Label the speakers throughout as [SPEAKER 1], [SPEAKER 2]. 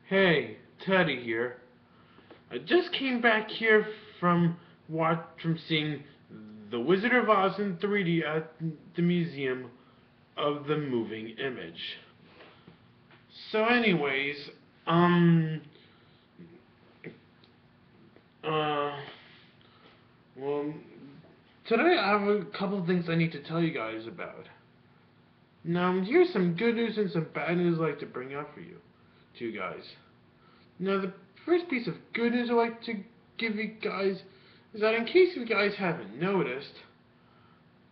[SPEAKER 1] Hey, Teddy here. I just came back here from seeing The Wizard of Oz in 3D at the Museum of the Moving Image. So, anyways, um, uh, well, today I have a couple of things I need to tell you guys about. Now, here's some good news and some bad news I'd like to bring up for you, to you guys. Now, the first piece of good news I'd like to give you guys is that in case you guys haven't noticed,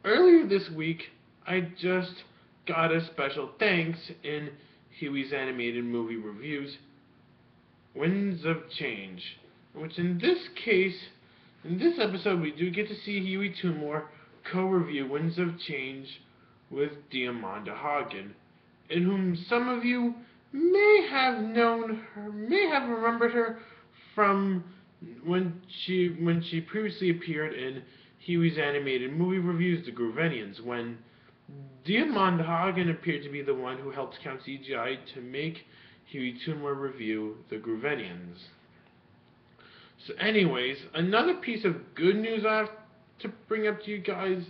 [SPEAKER 1] earlier this week I just got a special thanks in Huey's animated movie reviews, Winds of Change, which in this episode we do get to see Huey Toonmore co-review Winds of Change with Diamanda Hagen, in whom some of you may have known her, may have remembered her from when she previously appeared in Huey's animated movie reviews, The Groovenians, when Diamanda Hagen appeared to be the one who helped count CGI to make Huey Toonmore review The Groovenians. So anyways, another piece of good news I have to bring up to you guys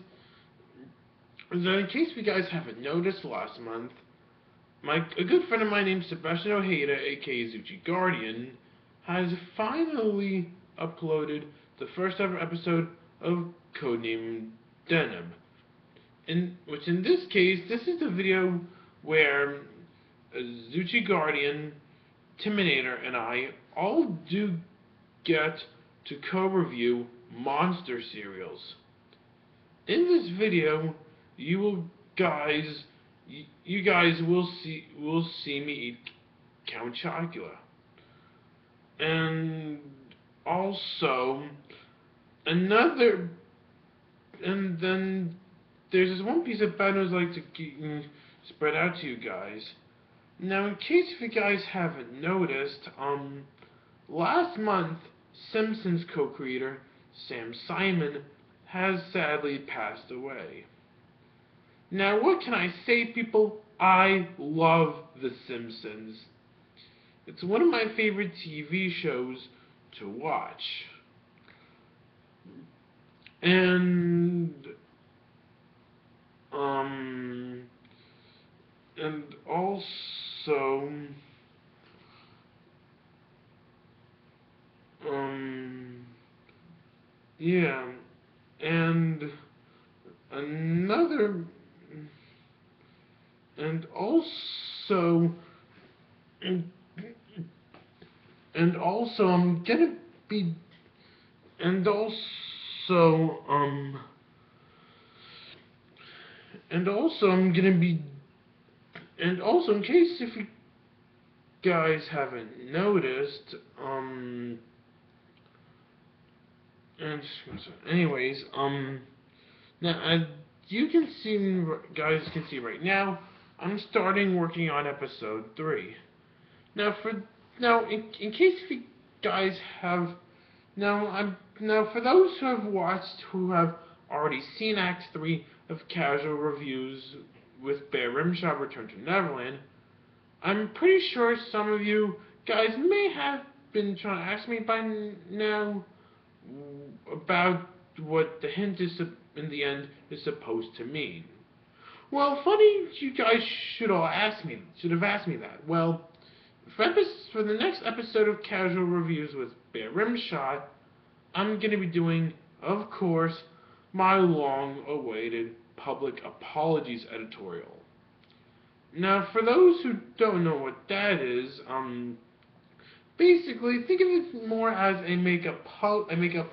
[SPEAKER 1] is that in case you guys haven't noticed last month, a good friend of mine named Sebastian Ojeda, aka Zuchi Guardian, has finally uploaded the first ever episode of Codename Deneb. Which in this case, this is the video where Zuchi Guardian, Timinator, and I all do get to co-review monster cereals. In this video, you guys will see me eat Count Chocula. And also and then there's this one piece of bad news I'd like to spread out to you guys. Now, in case if you guys haven't noticed, last month Simpsons co-creator Sam Simon has sadly passed away. Now, what can I say, people? I love The Simpsons. It's one of my favorite TV shows to watch. And also, yeah, and another, and also, and also, I'm gonna be, and also, and also, I'm gonna be, and also, in case if you guys haven't noticed, and anyways, now you can see, guys can see right now, I'm starting working on episode 3. Now in case if you guys have, now for those who have already seen Act 3 of Casual Reviews with Bear Rimshot Return to Neverland, I'm pretty sure some of you guys may have been trying to ask me by now about what the hint is in the end is supposed to mean. Well, funny you guys should have asked me that. Well, for the next episode of Casual Reviews with Bear Rimshot, I'm going to be doing, of course, my long-awaited Public Apologies editorial. Now, for those who don't know what that is, basically, think of it more as I make a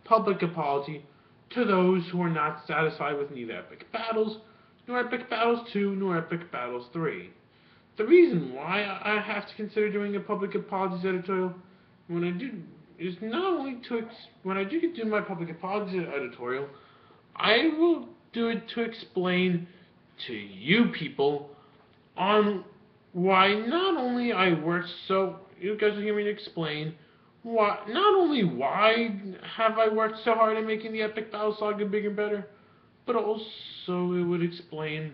[SPEAKER 1] public apology to those who are not satisfied with neither Epic Battles, nor Epic Battles 2, nor Epic Battles 3. The reason why I have to consider doing a public apologies editorial when I do is not only when I do do my public apologies editorial, I will do it to explain to you people on why not only I worked so, you guys will hear me explain why, not only why have I worked so hard at making the Epic Battle Saga bigger and better, but also it would explain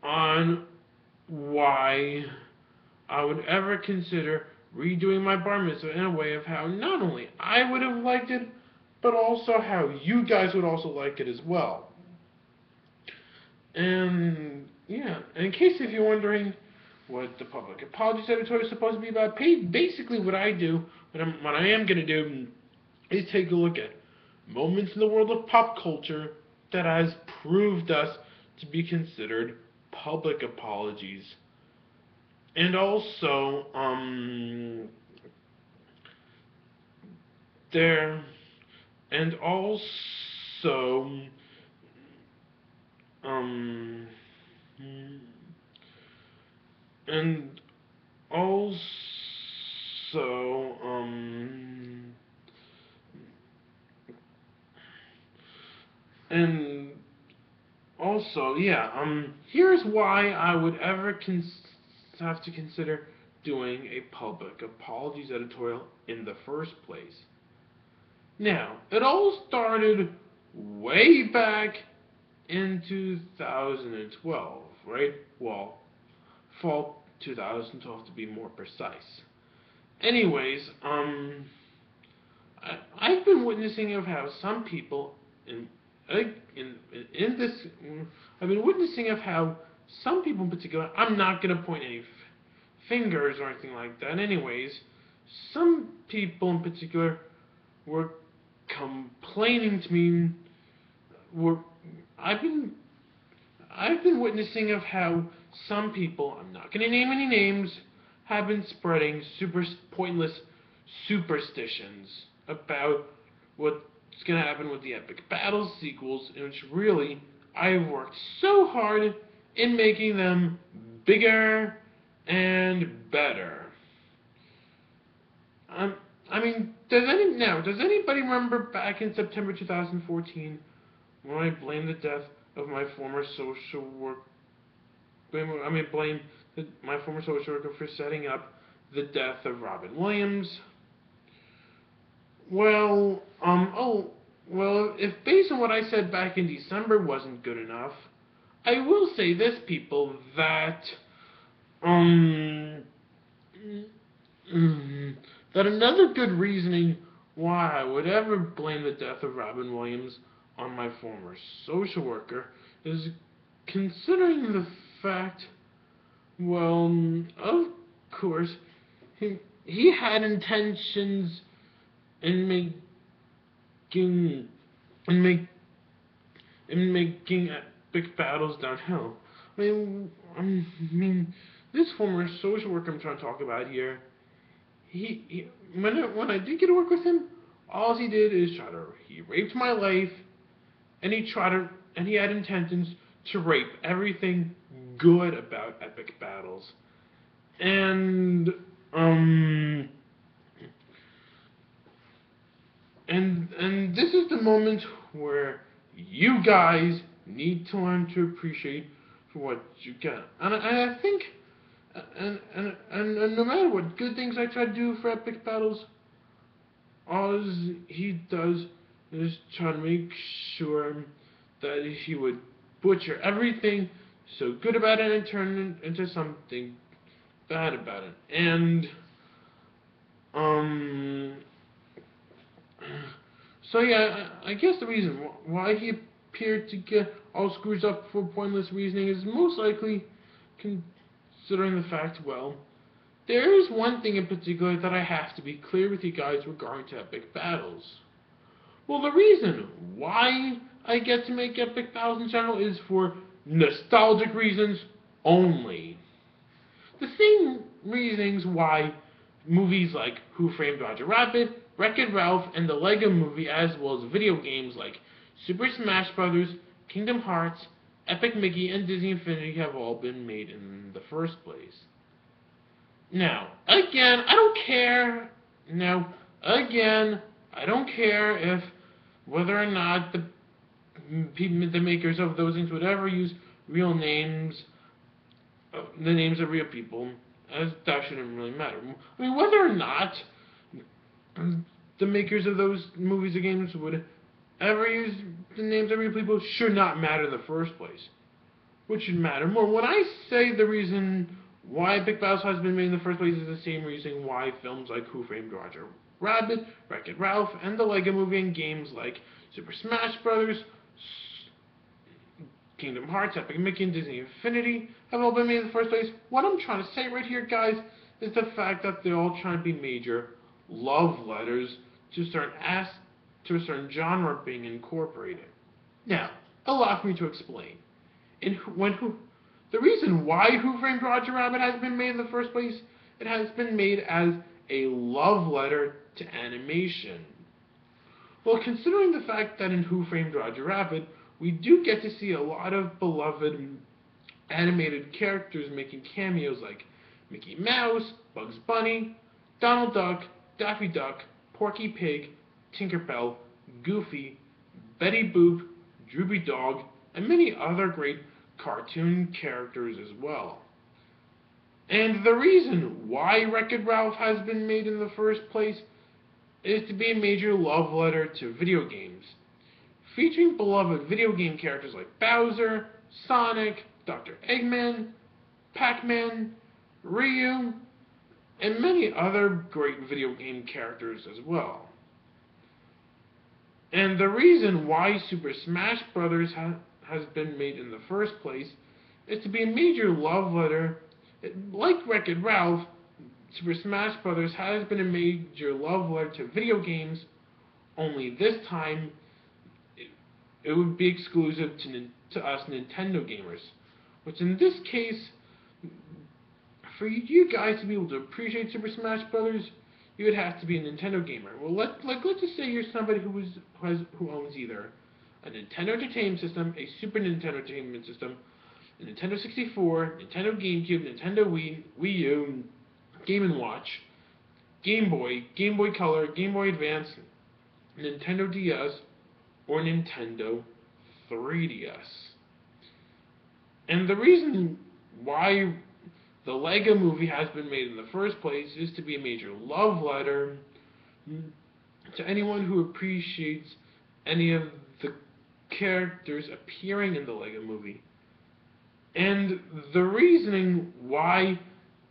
[SPEAKER 1] on why I would ever consider redoing my bar mitzvah in a way of how not only I would have liked it, but also how you guys would also like it as well. And yeah, in case if you're wondering what the Public Apologies Editorial is supposed to be about, basically what I do, what I am going to do, is take a look at moments in the world of pop culture that has proved us to be considered public apologies. And also, there, and also, um, and also, and also, yeah, here's why I would ever have to consider doing a public apologies editorial in the first place. Now, it all started way back in 2012, right? Well, fall 2012 to be more precise. Anyways, I've been witnessing of how some people in this, I've been witnessing of how some people in particular, I'm not going to point any fingers or anything like that. Anyways, some people in particular were complaining to me. Were I've been witnessing of how some people, I'm not going to name any names, have been spreading pointless superstitions about what's going to happen with the Epic Battles sequels, in which really I've worked so hard in making them bigger and better. I mean, does anybody remember back in September 2014 when I blamed the death of my former social work? Blame my former social worker for setting up the death of Robin Williams. Well, if based on what I said back in December wasn't good enough, I will say this, people, that that another good reasoning why I would ever blame the death of Robin Williams on my former social worker is considering the fact, well, of course, he had intentions in making epic battles downhill. I mean, this former social worker I'm trying to talk about here, when I did get to work with him, all he did is he raped my life, and he had intentions to rape everything good about epic battles. And this is the moment where you guys need to learn to appreciate for what you get. And I think, and no matter what good things I try to do for epic battles, all he does is try to make sure that he would butcher everything so good about it and turn it into something bad about it. And so yeah, I guess the reason why he appeared to get all screwed up for pointless reasoning is most likely considering the fact, well, there is one thing in particular that I have to be clear with you guys regarding to epic battles. Well, the reason why I get to make epic battles in general is for nostalgic reasons only. The same reasons why movies like Who Framed Roger Rabbit, Wreck-It Ralph, and the Lego Movie, as well as video games like Super Smash Bros., Kingdom Hearts, Epic Mickey, and Disney Infinity have all been made in the first place. Now, again, I don't care. I don't care if whether or not the makers of those things would ever use real names, the names of real people, as that shouldn't really matter. I mean, whether or not the makers of those movies or games would ever use the names of real people should not matter in the first place. What should matter more? When I say the reason Why Big Battles has been made in the first place is the same reason why films like Who Framed Roger Rabbit, Wreck-It Ralph, and the Lego Movie and games like Super Smash Bros., Kingdom Hearts, Epic Mickey, and Disney Infinity have all been made in the first place. What I'm trying to say right here, guys, is the fact that they're all trying to be major love letters to to a certain genre being incorporated. Now, allow me to explain. The reason why Who Framed Roger Rabbit has been made in the first place, it has been made as a love letter to animation. Well, considering the fact that in Who Framed Roger Rabbit, we do get to see a lot of beloved animated characters making cameos like Mickey Mouse, Bugs Bunny, Donald Duck, Daffy Duck, Porky Pig, Tinkerbell, Goofy, Betty Boop, Droopy Dog, and many other great cartoon characters as well. And the reason why Wreck-It Ralph has been made in the first place is to be a major love letter to video games, featuring beloved video game characters like Bowser, Sonic, Dr. Eggman, Pac-Man, Ryu, and many other great video game characters as well. And the reason why Super Smash Bros. Has been made in the first place is to be a major love letter. Like Wreck-It Ralph, Super Smash Bros. Has been a major love letter to video games, only this time it would be exclusive to us Nintendo gamers. Which in this case, for you guys to be able to appreciate Super Smash Bros., you would have to be a Nintendo gamer. Well, let's just say you're somebody who owns either a Nintendo Entertainment System, a Super Nintendo Entertainment System, a Nintendo 64, Nintendo GameCube, Nintendo Wii U, Game & Watch, Game Boy, Game Boy Color, Game Boy Advance, Nintendo DS, or Nintendo 3DS. And the reason why the Lego Movie has been made in the first place is to be a major love letter to anyone who appreciates any of the characters appearing in the Lego Movie. And the reasoning why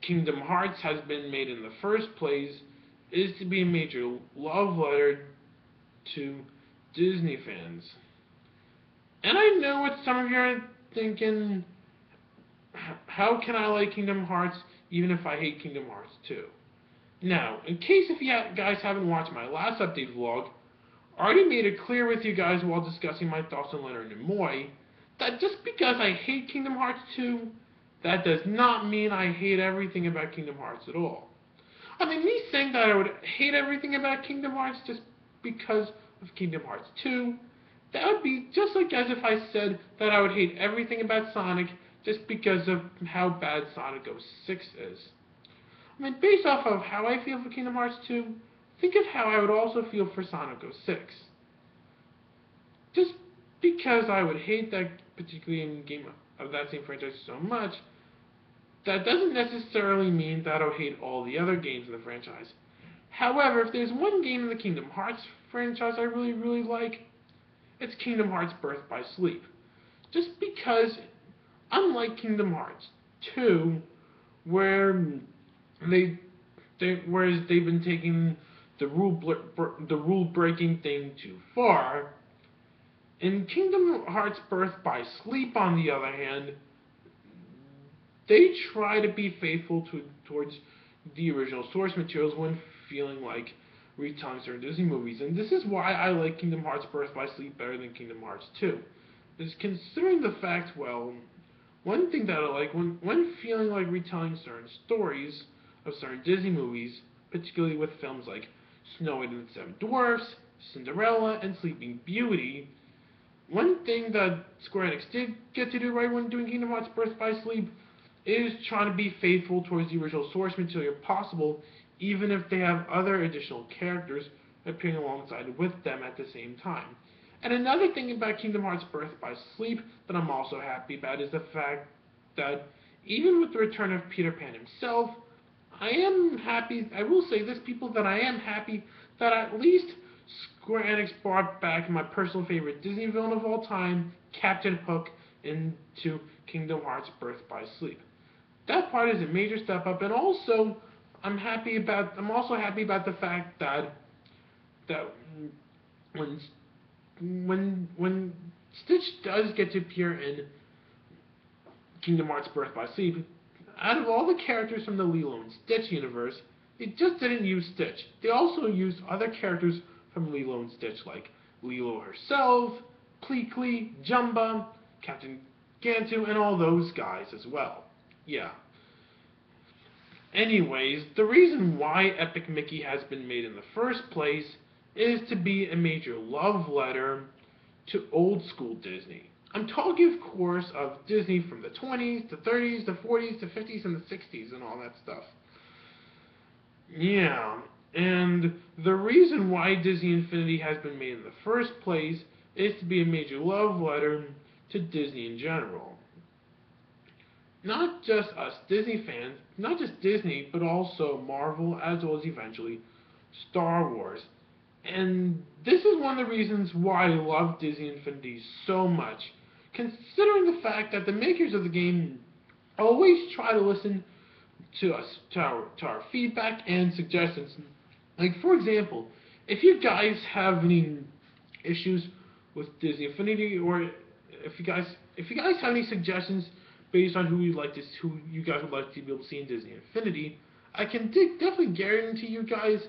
[SPEAKER 1] Kingdom Hearts has been made in the first place is to be a major love letter to Disney fans. And I know what some of you are thinking, how can I like Kingdom Hearts even if I hate Kingdom Hearts 2? Now, in case if you guys haven't watched my last update vlog, I already made it clear with you guys while discussing my thoughts on Leonard Nimoy that just because I hate Kingdom Hearts 2, that does not mean I hate everything about Kingdom Hearts at all. I mean, me saying that I would hate everything about Kingdom Hearts just because of Kingdom Hearts 2, that would be just like as if I said that I would hate everything about Sonic just because of how bad Sonic 06 is. I mean, based off of how I feel for Kingdom Hearts 2, think of how I would also feel for Sonic 06. Just because I would hate that particular game of that same franchise so much, that doesn't necessarily mean that I would hate all the other games in the franchise. However, if there's one game in the Kingdom Hearts franchise I really, really like, it's Kingdom Hearts Birth by Sleep. Just because, unlike Kingdom Hearts 2, whereas they've been taking the rule breaking thing too far, in Kingdom Hearts Birth by Sleep, on the other hand, they try to be faithful towards the original source materials when feeling like retelling certain Disney movies. And this is why I like Kingdom Hearts Birth by Sleep better than Kingdom Hearts 2. Is considering the fact, well, one thing that I like, when feeling like retelling certain stories of certain Disney movies, particularly with films like Snow White and the Seven Dwarfs, Cinderella, and Sleeping Beauty, one thing that Square Enix did get to do right when doing Kingdom Hearts Birth by Sleep is trying to be faithful towards the original source material possible, even if they have other additional characters appearing alongside with them at the same time. And another thing about Kingdom Hearts Birth by Sleep that I'm also happy about is the fact that even with the return of Peter Pan himself, I am happy, I will say this, people, that I am happy that at least Square Enix brought back my personal favorite Disney villain of all time, Captain Hook, into Kingdom Hearts Birth by Sleep. that part is a major step up, and also I'm also happy about the fact that when when Stitch does get to appear in Kingdom Hearts Birth by Sleep, out of all the characters from the Lilo and Stitch universe, it just didn't use Stitch. They also used other characters from Lilo and Stitch, like Lilo herself, Pleakley, Jumba, Captain Gantu, and all those guys as well. Yeah. Anyways, the reason why Epic Mickey has been made in the first place is to be a major love letter to old school Disney. I'm talking, of course, of Disney from the 20s, the 30s, the 40s, the 50s, and the 60s, and all that stuff. Yeah, and the reason why Disney Infinity has been made in the first place is to be a major love letter to Disney in general. Not just us Disney fans, not just Disney, but also Marvel, as well as eventually Star Wars. And this is one of the reasons why I love Disney Infinity so much, considering the fact that the makers of the game always try to listen to us, to our feedback and suggestions. Like, for example, if you guys have any issues with Disney Infinity, or if you guys have any suggestions based on who you guys would like to be able to see in Disney Infinity, I can definitely guarantee you guys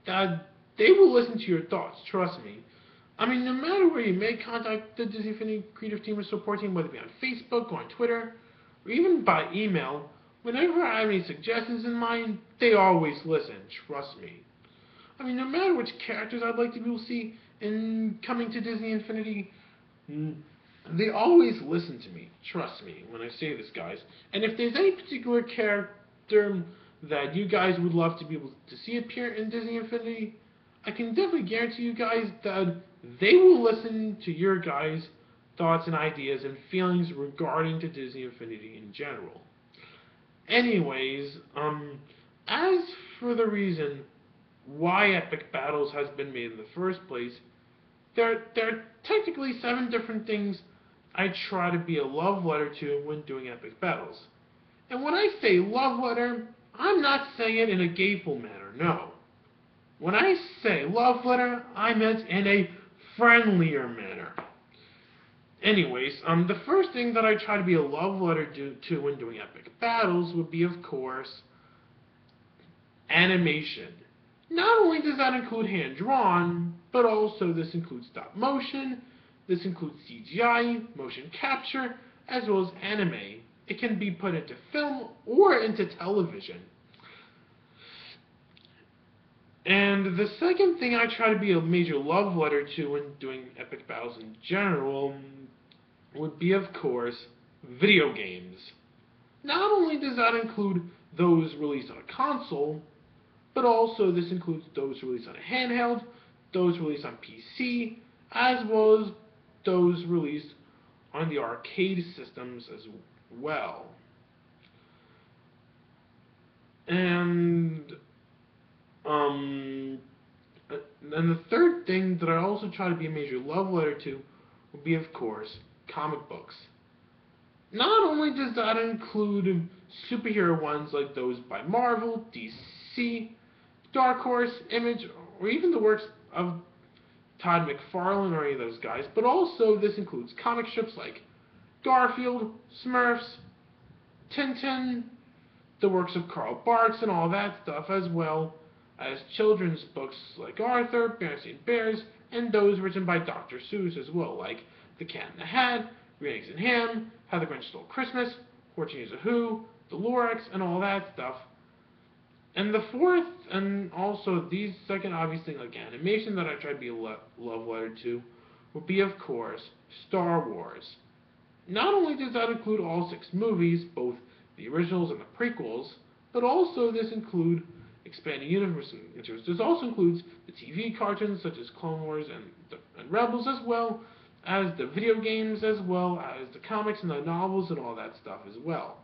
[SPEAKER 1] that they will listen to your thoughts. Trust me. I mean, no matter where you may contact the Disney Infinity creative team or support team, whether it be on Facebook or on Twitter, or even by email, whenever I have any suggestions in mind, they always listen. Trust me. I mean, no matter which characters I'd like to be able to see in coming to Disney Infinity, they always listen to me. Trust me when I say this, guys. And if there's any particular character that you guys would love to be able to see appear in Disney Infinity, I can definitely guarantee you guys that they will listen to your guys' thoughts and ideas and feelings regarding to Disney Infinity in general. Anyways, as for the reason why Epic Battles has been made in the first place, there are technically 7 different things I try to be a love letter to when doing Epic Battles. And when I say love letter, I'm not saying it in a gayful manner, no. When I say love letter, I meant in a friendlier manner. Anyways, the first thing that I try to be a love letter to when doing Epic Battles would be, of course, animation. Not only does that include hand-drawn, but also this includes stop motion, this includes CGI, motion capture, as well as anime. It can be put into film or into television. And the second thing I try to be a major love letter to when doing Epic Battles in general would be, of course, video games. Not only does that include those released on a console, but also this includes those released on a handheld, those released on PC, as well as those released on the arcade systems as well. And the third thing that I also try to be a major love letter to would be, of course, comic books. Not only does that include superhero ones like those by Marvel, DC, Dark Horse, Image, or even the works of Todd McFarlane or any of those guys, but also this includes comic strips like Garfield, Smurfs, Tintin, the works of Karl Barks and all that stuff, as well as children's books like Arthur, Berenstain Bears, and those written by Dr. Seuss as well, like The Cat in the Hat, Green Eggs and Ham, How the Grinch Stole Christmas, 14 Years of Who, The Lorax, and all that stuff. And the fourth, and also the second obvious thing, like animation, that I try to be a love letter to, would be, of course, Star Wars. Not only does that include all 6 movies, both the originals and the prequels, but also this include expanding universe interests. This also includes the TV cartoons such as Clone Wars and Rebels, as well as the video games, as well as the comics and the novels and all that stuff as well.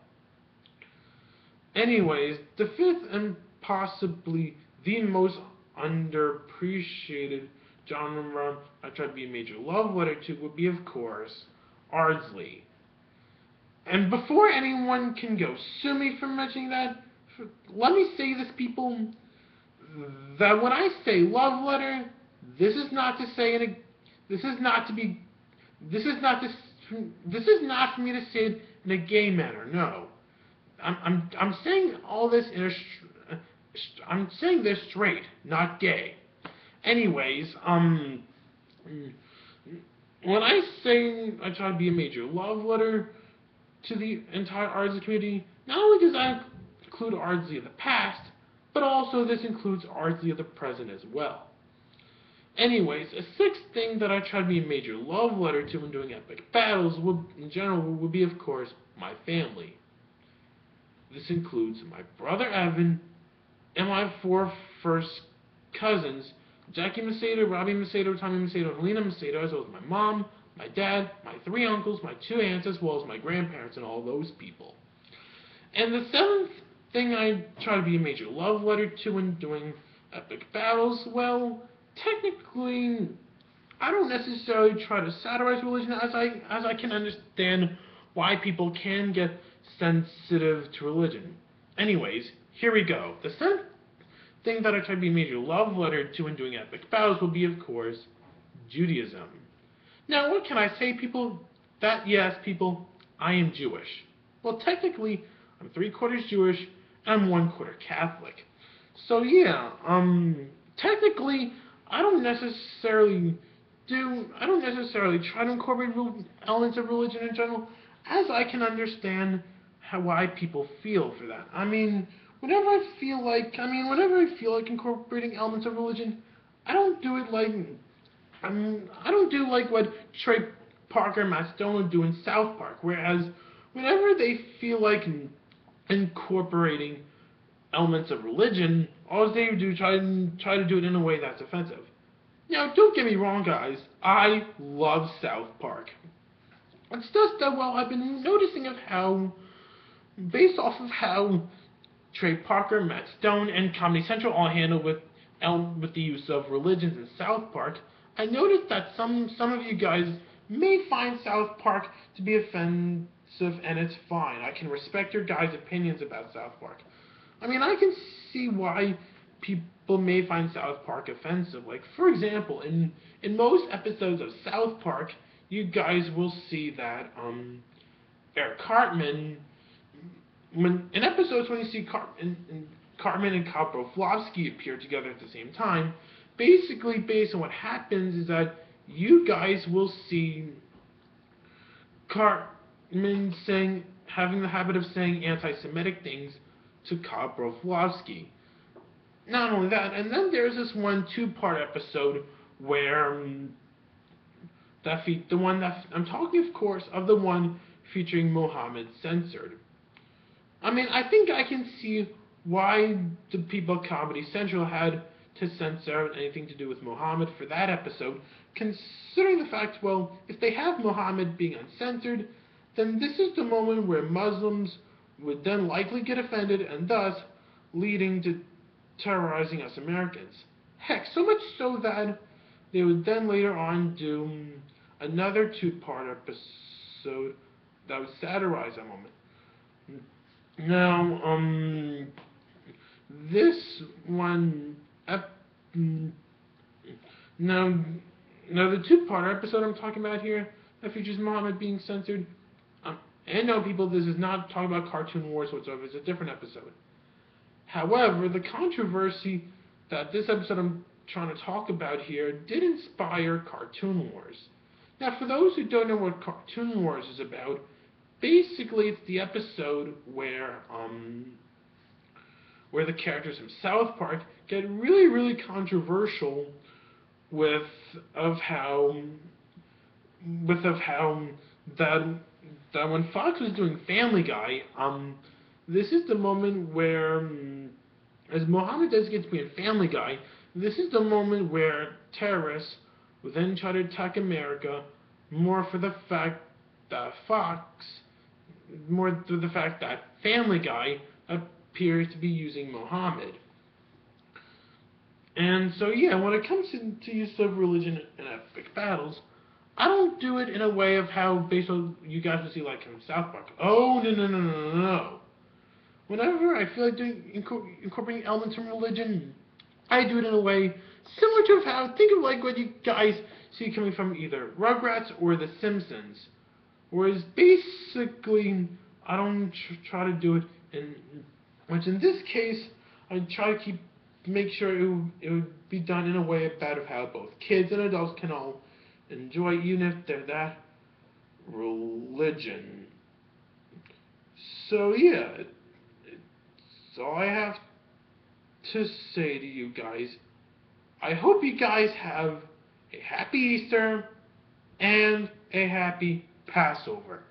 [SPEAKER 1] Anyways, the fifth and possibly the most underappreciated genre I try to be a major love letter to would be, of course, Ardsley. And before anyone can go sue me for mentioning that, let me say this, people, that when I say love letter, this is not to say in a, this is not to be, this is not for me to say it in a gay manner. No, I'm saying all this in a, I'm saying this straight, not gay. Anyways, when I say I try to be a major love letter to the entire Ardsley community, not only does that include Ardsley of the past, but also this includes Ardsley of the present as well. Anyways, a sixth thing that I try to be a major love letter to when doing epic battles in general would be, of course, my family. This includes my brother Evan and my four first cousins, Jackie Macedo, Robbie Macedo, Tommy Macedo, and Helena Macedo, as well as my mom, my dad, my three uncles, my two aunts, as well as my grandparents, and all those people. And the seventh thing I try to be a major love letter to when doing epic battles, well, technically, I don't necessarily try to satirize religion, as I can understand why people can get sensitive to religion. Anyways, here we go. The seventh thing that I try to be a major love letter to when doing epic battles will be, of course, Judaism. Now, what can I say, people? That, yes, people, I am Jewish. Well, technically, I'm 3/4 Jewish, and I'm 1/4 Catholic. So, yeah, technically, I don't necessarily try to incorporate elements of religion in general, as I can understand why people feel for that. I mean, whenever I feel like incorporating elements of religion, I don't do it like, I don't do like what Trey Parker and Matt Stone would do in South Park, whereas whenever they feel like incorporating elements of religion, all they do try to do it in a way that's offensive. Now, don't get me wrong, guys. I love South Park. It's just that, well, I've been noticing of how, based off of how Trey Parker, Matt Stone, and Comedy Central all handle with the use of religions in South Park, I noticed that some of you guys may find South Park to be offensive, and it's fine. I can respect your guys' opinions about South Park. I mean, I can see why people may find South Park offensive. Like, for example, in most episodes of South Park, you guys will see that Eric Cartman, in episodes when you see Cartman and Kyle Broflovsky appear together at the same time, basically based on what happens is that you guys will see Cartman having the habit of saying anti-Semitic things to Kyle Broflovsky. Not only that, and then there's this one 2-part episode where I'm talking, of course, of the one featuring Mohammed censored. I mean, I think I can see why the people at Comedy Central had to censor anything to do with Mohammed for that episode, considering the fact, well, if they have Mohammed being uncensored, then this is the moment where Muslims would then likely get offended, and thus leading to terrorizing us Americans. Heck, so much so that they would then later on do another 2-part episode that would satirize that moment. Now, this one, now the 2-part episode I'm talking about here that features Muhammad being censored, and no, people, this is not talking about Cartoon Wars whatsoever. It's a different episode. However, the controversy that this episode I'm trying to talk about here did inspire Cartoon Wars. Now, for those who don't know what Cartoon Wars is about, basically it's the episode where the characters from South Park get really, really controversial with how that when Fox was doing Family Guy, this is the moment where, as Mohammed designates to be in Family Guy, this is the moment where terrorists would then try to attack America more for the fact that Family Guy appears to be using Mohammed. And so, yeah, when it comes to use of religion in epic battles, I don't do it in a way of how based on you guys would see like in South Park. Oh no. Whenever I feel like doing incorporating elements from religion, I do it in a way similar to how think of like what you guys see coming from either Rugrats or The Simpsons. Whereas basically, I don't try to do it in which in this case, I try to make sure it would be done in a way about of how both kids and adults can all enjoy, even if they're that religion. So yeah, it's all I have to say to you guys. I hope you guys have a happy Easter and a happy Passover.